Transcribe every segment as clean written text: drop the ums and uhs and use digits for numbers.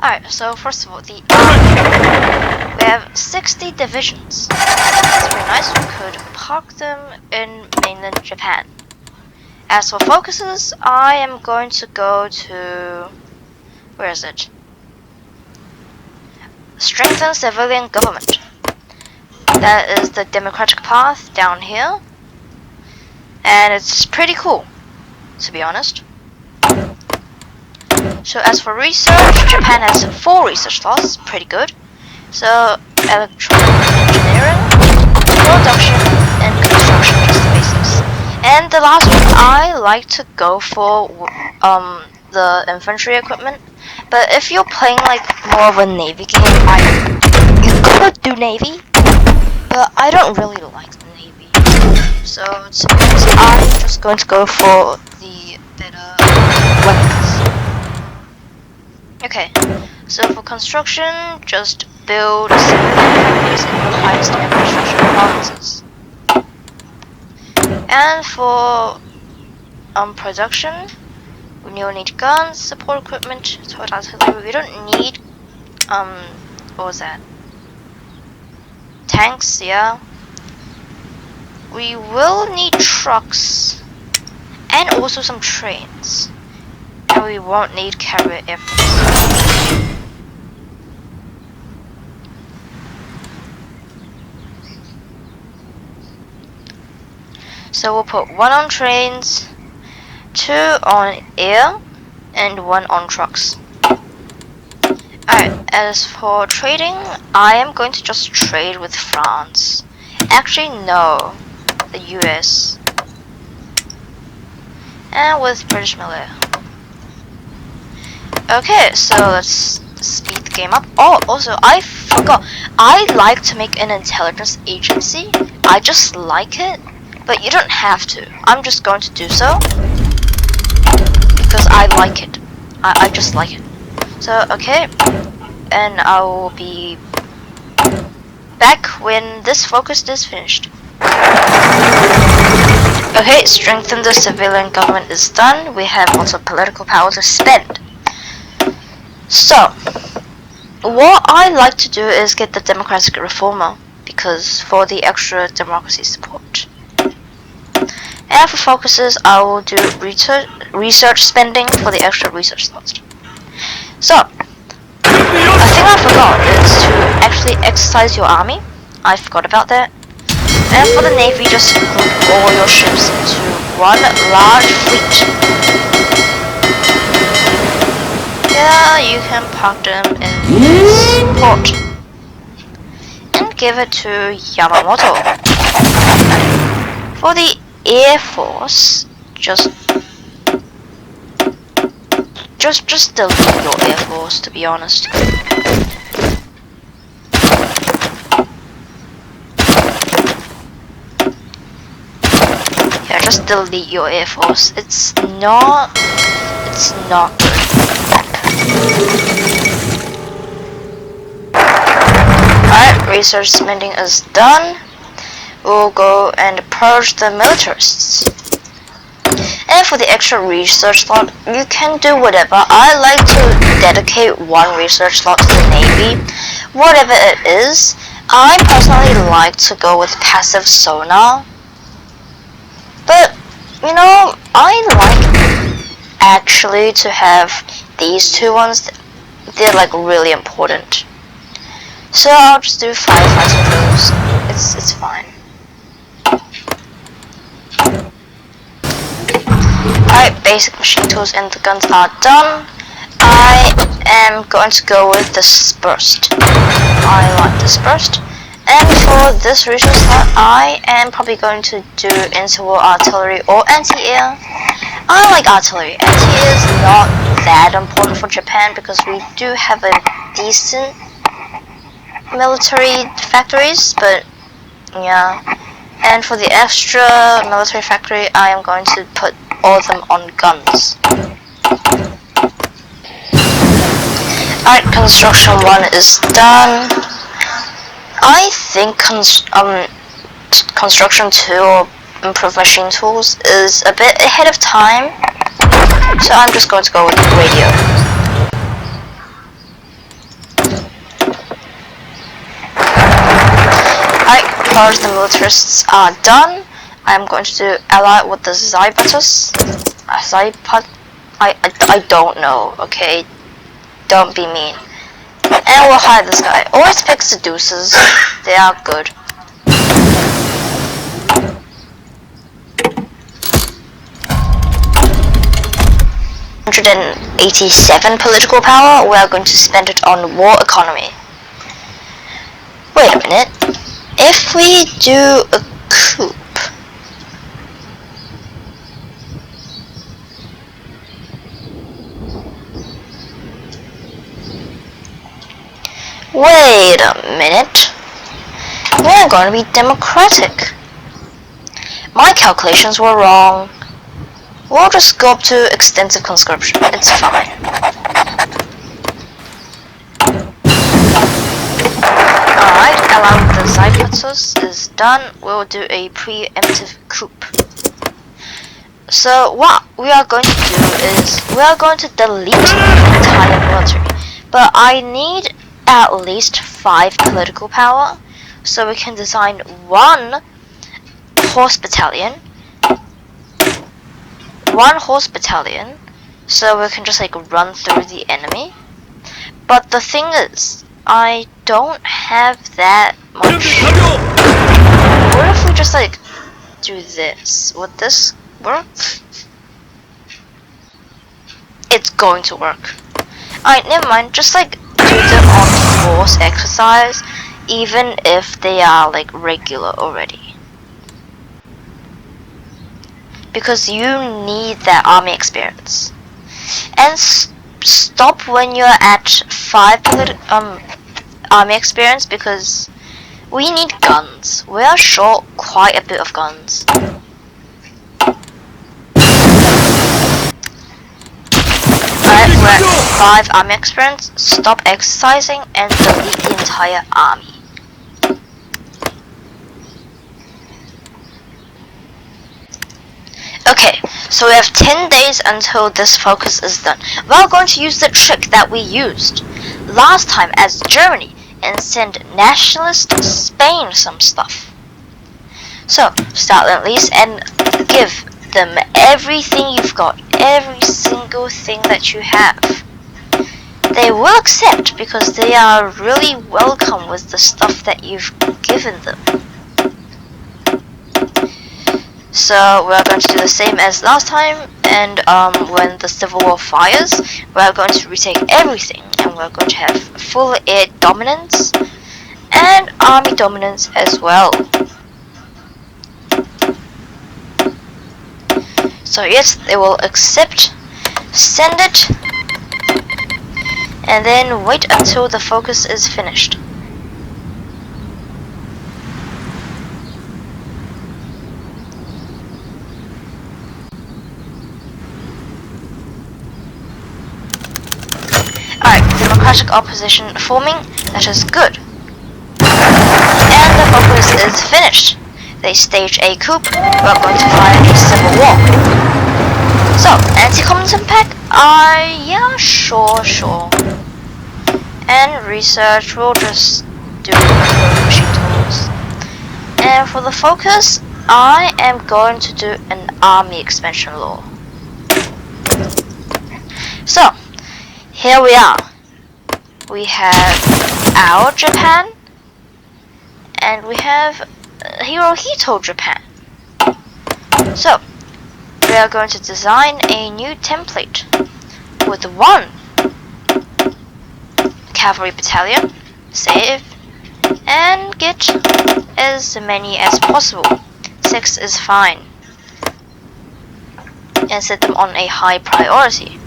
Alright, so first of all, the army. We have 60 divisions. It's very nice. We could park them in mainland Japan. As for focuses, I am going to go to... where is it? Strengthen civilian government. That is the democratic path down here. And it's pretty cool, to be honest. So as for research, Japan has 4 research slots, pretty good. So electronic engineering, production, and construction, just the basics. And the last one, I like to go for the infantry equipment. But if you're playing like more of a navy game, you could do navy. But I don't really like the navy. So to be honest, I'm just going to go for the better weapons. Okay, so for construction, just build civilian factories in the highest infrastructure provinces. And for production, we will need guns, support equipment, total artillery. We don't need what was that? Tanks, yeah. We will need trucks and also some trains. And we won't need carrier airplanes. So we'll put 1 on trains, 2 on air, and 1 on trucks. Alright, as for trading, I am going to just trade with France. Actually, no, the US. And with British Malaya. Okay, so let's speed the game up. Oh, also, I forgot. I like to make an intelligence agency. I just like it. But you don't have to. I'm just going to do so. Because I like it. I just like it. So, okay. And I will be back when this focus is finished. Okay, strengthen the civilian government is done. We have lots of political power to spend. So, what I like to do is get the democratic reformer, because for the extra democracy support. And for focuses, I will do research spending for the extra research slots. So, a thing I forgot is to actually exercise your army. I forgot about that. And for the navy, just group all your ships into one large fleet. Yeah, you can park them in this port. And give it to Yamamoto. For the Air Force, just delete your Air Force, to be honest. Yeah, just delete your Air Force. It's not good. Alright, research spending is done. We'll go and purge the militarists. And for the extra research slot, you can do whatever. I like to dedicate 1 research slot to the Navy, whatever it is. I personally like to go with passive sonar. But, you know, I like actually to have these 2 ones. They're like really important. So I'll just do 5 fighting drills. It's fine. Alright, basic machine tools and the guns are done. I am going to go with dispersed. I like dispersed. And for this research slot, I am probably going to do interwar artillery or anti-air. I like artillery. Anti-air is not that important for Japan because we do have a decent military factories, but yeah. And for the extra military factory, I am going to put all of them on guns. Alright, construction 1 is done. I think construction 2 or improved machine tools is a bit ahead of time, so I'm just going to go with radio. because the militarists are done, I'm going to do ally with the Zypatus. I don't know, okay? Don't be mean. And we'll hide this guy. Always pick seducers. They are good. $187 political power. We are going to spend it on war economy. Wait a minute. If we do a coup. Wait a minute. We are going to be democratic. My calculations were wrong. We'll just go up to extensive conscription. It's fine. Alright, allowing the Zypatus is done. We'll do a preemptive coup. So what we are going to do is we are going to delete the entire military. But I need at least 5 political power. So we can design 1 horse battalion. 1 horse battalion, so we can just like run through the enemy. But the thing is, I don't have that much. What if we just like do this? Would this work? It's going to work. Alright, never mind. Just like do them on force exercise, even if they are like regular already. Because you need that army experience. And stop when you're at 5 army experience, because we need guns. We are short quite a bit of guns. Alright, we're at 5 army experience. Stop exercising and delete the entire army. Okay, so we have 10 days until this focus is done. We're going to use the trick that we used last time as Germany and send nationalist Spain some stuff. So, start at least and give them everything you've got, every single thing that you have. They will accept because they are really welcome with the stuff that you've given them. So we're going to do the same as last time, and when the Civil War fires, we're going to retake everything, and we're going to have full air dominance and army dominance as well. So yes, they will accept, send it, and then wait until the focus is finished. Alright, democratic opposition forming, that is good. And the focus is finished. They stage a coup, we're going to fire a civil war. So, anti-communism pack? Yeah, sure. And research, we'll just do machine tools. And for the focus, I am going to do an army expansion law. So, here we are. We have our Japan, and we have Hirohito Japan. So, we are going to design a new template with 1 cavalry battalion, save, and get as many as possible. 6 is fine. And set them on a high priority.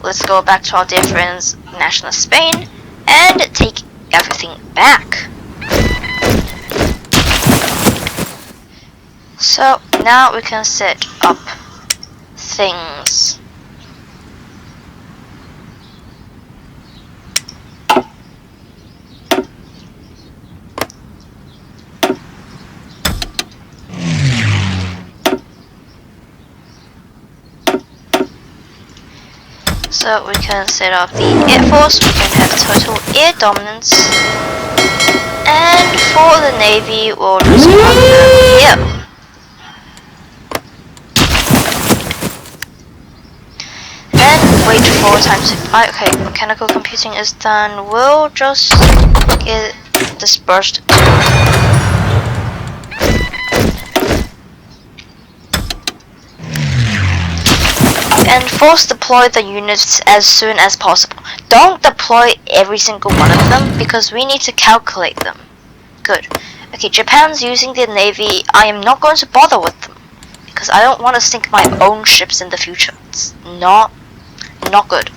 Let's go back to our dear friends, Nationalist Spain, and take everything back. So now we can set up things. So we can set up the Air Force, we can have total air dominance, and for the Navy, we'll just put them here. And wait for time to... okay, mechanical computing is done. We'll just get dispersed and force deploy the units as soon as possible. Don't deploy every single one of them because we need to calculate them. Good. Okay, Japan's using the Navy. I am not going to bother with them because I don't want to sink my own ships in the future. It's not good.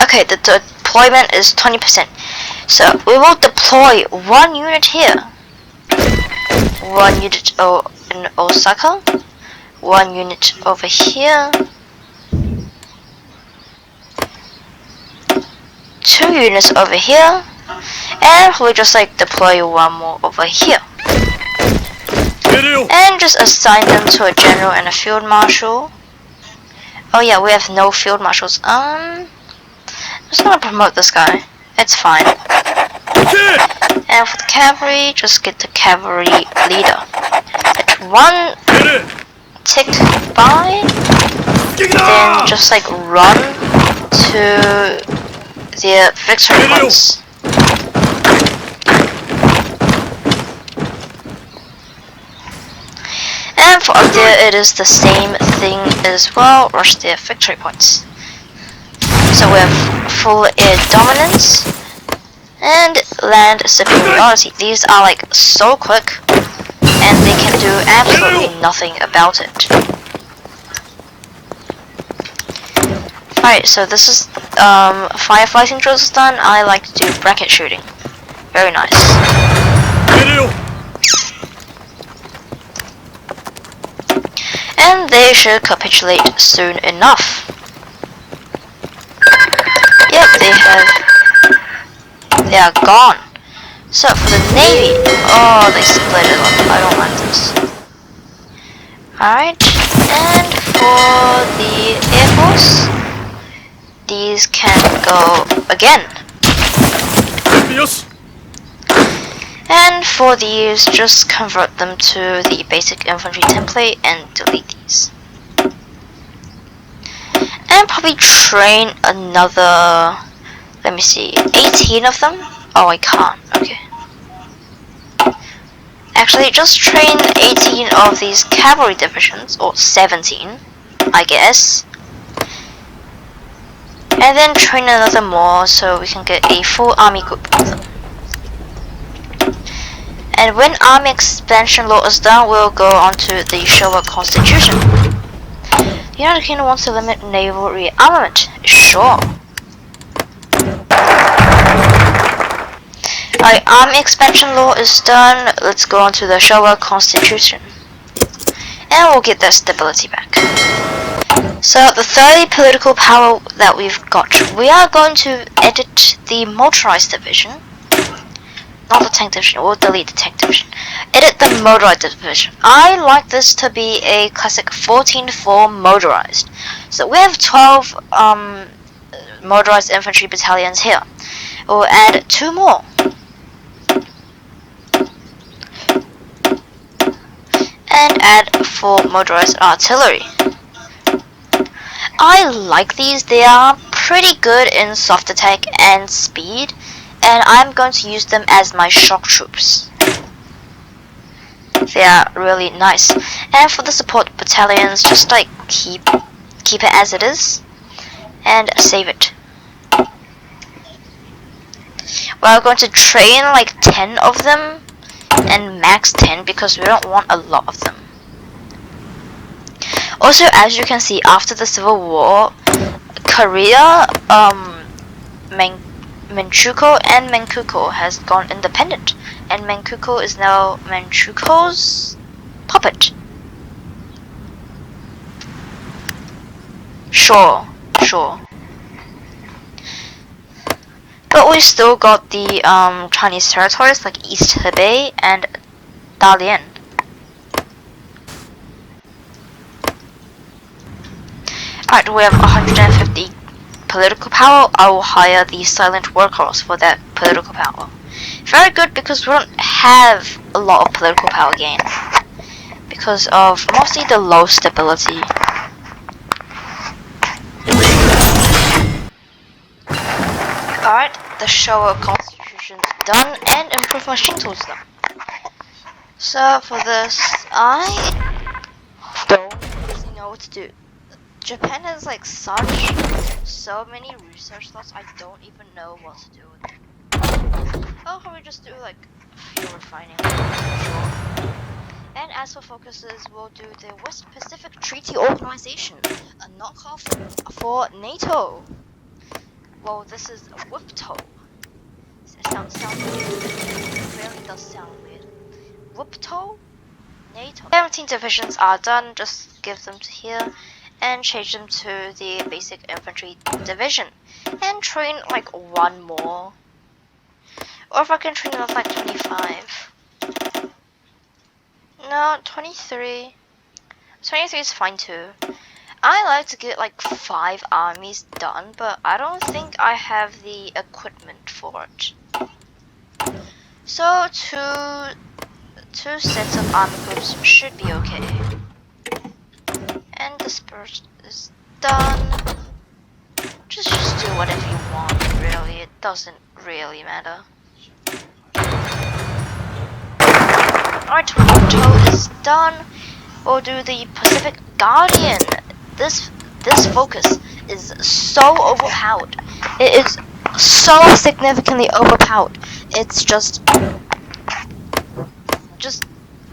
Okay, the deployment is 20%. So we will deploy one unit here, one unit in Osaka, one unit over here, 2 units over here, and we'll just like deploy one more over here. And just assign them to a general and a field marshal. Oh yeah, we have no field marshals. I'm just gonna promote this guy. It's fine. And for the cavalry, just get the cavalry leader. Let one tick by, then just like run to the victory points. And for up there, it is the same thing as well. Rush their victory points. So we have full air dominance and land superiority. These are like so quick, and they can do absolutely nothing about it. Alright, so this is firefighting drills is done. I like to do bracket shooting. Very nice. And they should capitulate soon enough. Yep, they are gone. So for the Navy, oh, they split it up. I don't like this. Alright, and for the Air Force, these can go again. And for these, just convert them to the basic infantry template and delete these. And probably train another, let me see, 18 of them? Oh, I can't, okay. Actually, just train 18 of these cavalry divisions, or 17, I guess. And then train another more so we can get a full army group of them. And when army expansion law is done, we'll go on to the Showa Constitution. The United Kingdom wants to limit naval rearmament. Sure. Alright, army expansion law is done. Let's go on to the Showa Constitution. And we'll get that stability back. So, the 30 political power that we've got, we are going to edit the motorized division. Not the tank division, we'll delete the tank division. Edit the motorized division. I like this to be a classic 14-4 motorized. So we have 12 motorized infantry battalions here. We'll add 2 more. And add 4 motorized artillery. I like these, they are pretty good in soft attack and speed. And I'm going to use them as my shock troops. They are really nice. And for the support battalions, just like keep it as it is and save it. We're going to train like 10 of them and max 10 because we don't want a lot of them. Also, as you can see, after the Civil War, Korea, Manchukuo and Manchukuo has gone independent, and Manchukuo is now Manchukuo's puppet. Sure. But we still got the Chinese territories like East Hebei and Dalian. Alright, we have 150 political power. I will hire the silent workers for that political power. Very good because we don't have a lot of political power gain. Because of mostly the low stability. Alright, the Showa Constitution is done and improved machine tools done. So for this, I don't really know what to do. Japan has like so many research slots, I don't even know what to do with them. Oh, can we just do like fuel refining? Sure. And as for focuses, we'll do the West Pacific Treaty Organization, a knockoff for NATO. Well, this is a WPTO. It sounds weird. It really does sound weird. WPTO? NATO. 17 divisions are done, just give them to here and change them to the basic infantry division. And train like one more. Or if I can train them like 25. No, 23. 23 is fine too. I like to get like 5 armies done, but I don't think I have the equipment for it. So two sets of army groups should be okay. And disperse is done. Just do whatever you want, really. It doesn't really matter. Alright, WPTO is done. We'll do the Pacific Guardian. This focus is so overpowered. It is so significantly overpowered. It's just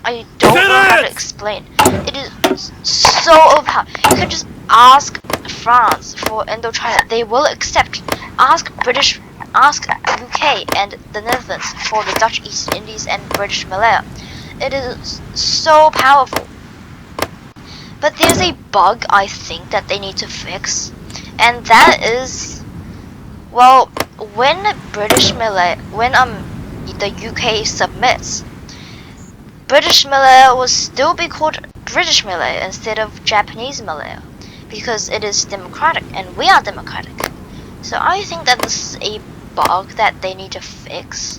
I don't know how to explain. It is so overpowered. You can just ask France for Indochina. They will accept. Ask UK and the Netherlands for the Dutch East Indies and British Malaya. It is so powerful. But there's a bug I think that they need to fix, and that is, well, when the UK submits, British Malaya will still be called British Malaya instead of Japanese Malaya, because it is democratic and we are democratic. So I think that this is a bug that they need to fix,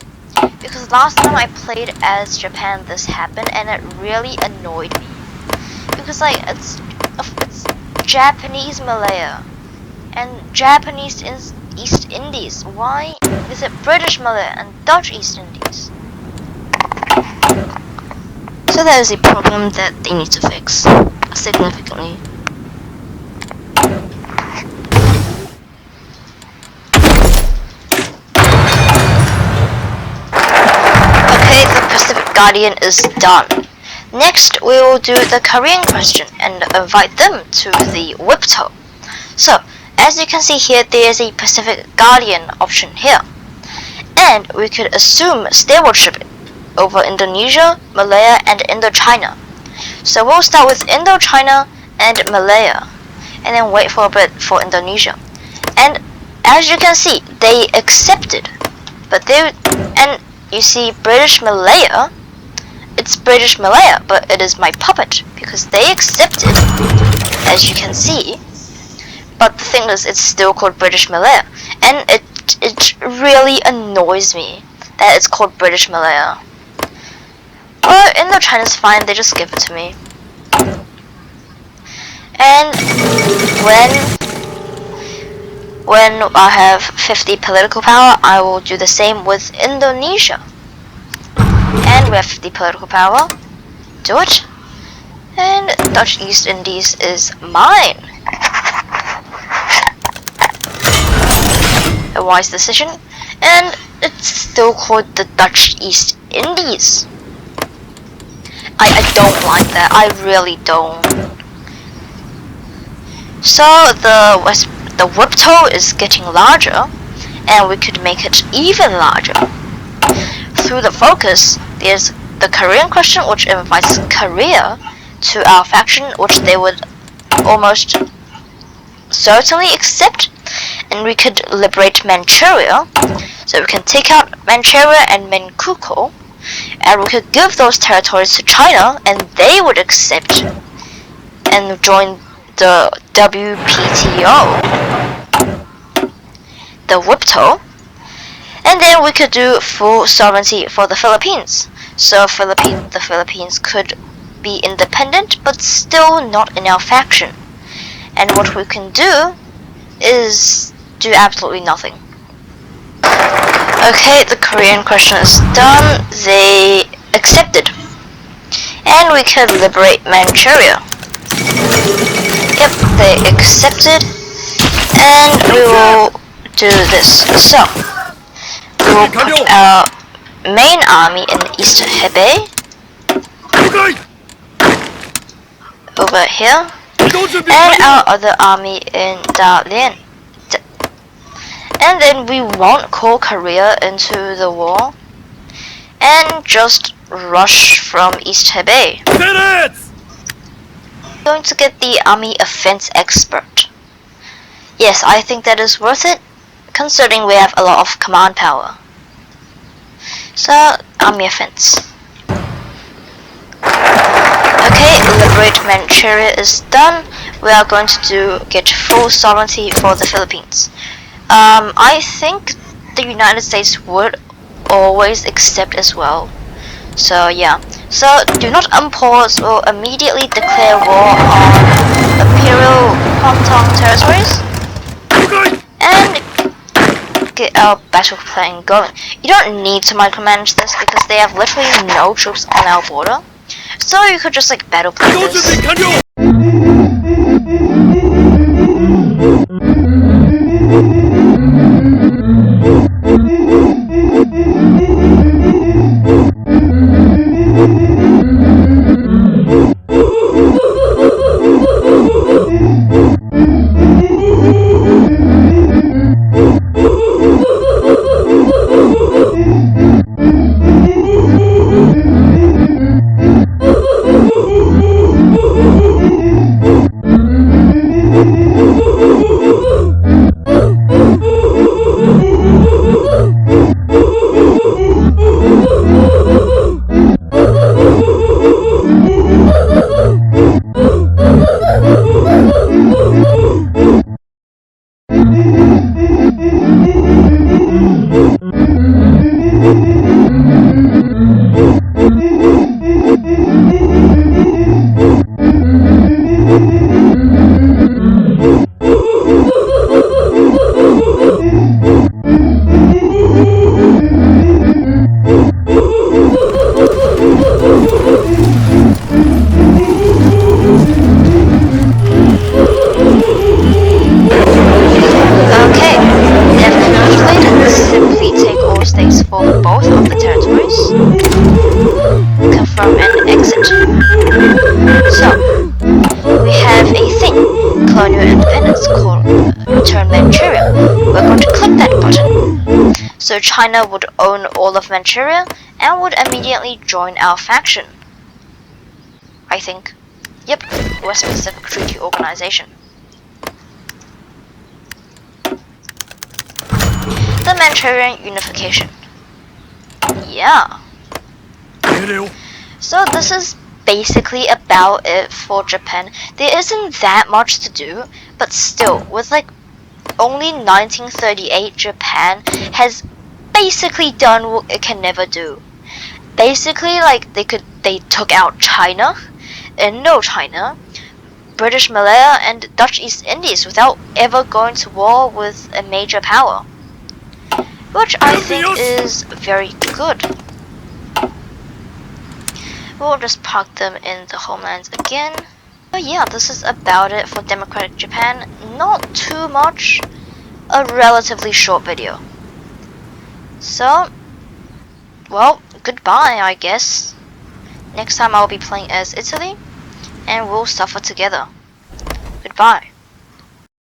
because last time I played as Japan this happened and it really annoyed me. Because like it's Japanese Malaya and Japanese East Indies. Why is it British Malaya and Dutch East Indies? So that is a problem that they need to fix significantly. Okay, the Pacific Guardian is done. Next, we will do the Korean question and invite them to the WPTO. So, as you can see here, there is a Pacific Guardian option here. And we could assume stewardship over Indonesia, Malaya, and Indochina. So we'll start with Indochina and Malaya, and then wait for a bit for Indonesia. And as you can see, they accepted. And you see British Malaya, it's British Malaya, but it is my puppet, because they accepted, as you can see. But the thing is, it's still called British Malaya, and it really annoys me that it's called British Malaya. Well, Indochina's fine, they just give it to me. And when I have 50 political power, I will do the same with Indonesia. And we have 50 political power. Do it. And Dutch East Indies is mine. A wise decision. And it's still called the Dutch East Indies. I don't like that. I really don't. So the WPTO is getting larger, and we could make it even larger. Through the focus, there's the Korean question, which invites Korea to our faction, which they would almost certainly accept, and we could liberate Manchuria, so we can take out Manchuria and Manchukuo, and we could give those territories to China, and they would accept and join the WPTO, the WPTO. And then we could do full sovereignty for the Philippines. So the Philippines could be independent, but still not in our faction. And what we can do is do absolutely nothing. Okay, the Korean question is done. They accepted. And we could liberate Manchuria. Yep, they accepted. And we will do this. So, we will put our main army in East Hebei over here, and our other army in Dalian. And then we won't call Korea into the war and just rush from East Hebei. Going to get the army offense expert. Yes, I think that is worth it, considering we have a lot of command power. So, army offense. Okay, liberate Manchuria is done. We are going to get full sovereignty for the Philippines. I think the United States would always accept as well. So yeah. So do not unpause or immediately declare war on Imperial Kwantung territories. And get our battle plan going. You don't need to micromanage this because they have literally no troops on our border. So you could just like battle plan this. For both of the territories. Confirm and exit. So, we have a thing, colonial independence, called Return Manchuria. We're going to click that button. So China would own all of Manchuria and would immediately join our faction. I think. Yep, West Pacific Treaty Organization. The Manchurian Unification. Yeah. So this is basically about it for Japan. There isn't that much to do, but still, with like only 1938, Japan has basically done what it can never do. Basically, like they took out China, Indochina, British Malaya, and Dutch East Indies without ever going to war with a major power, which I think is very good. We'll just park them in the homelands again. But yeah, this is about it for Democratic Japan. Not too much, a relatively short video. So, well, goodbye, I guess. Next time I'll be playing as Italy, and we'll suffer together. Goodbye.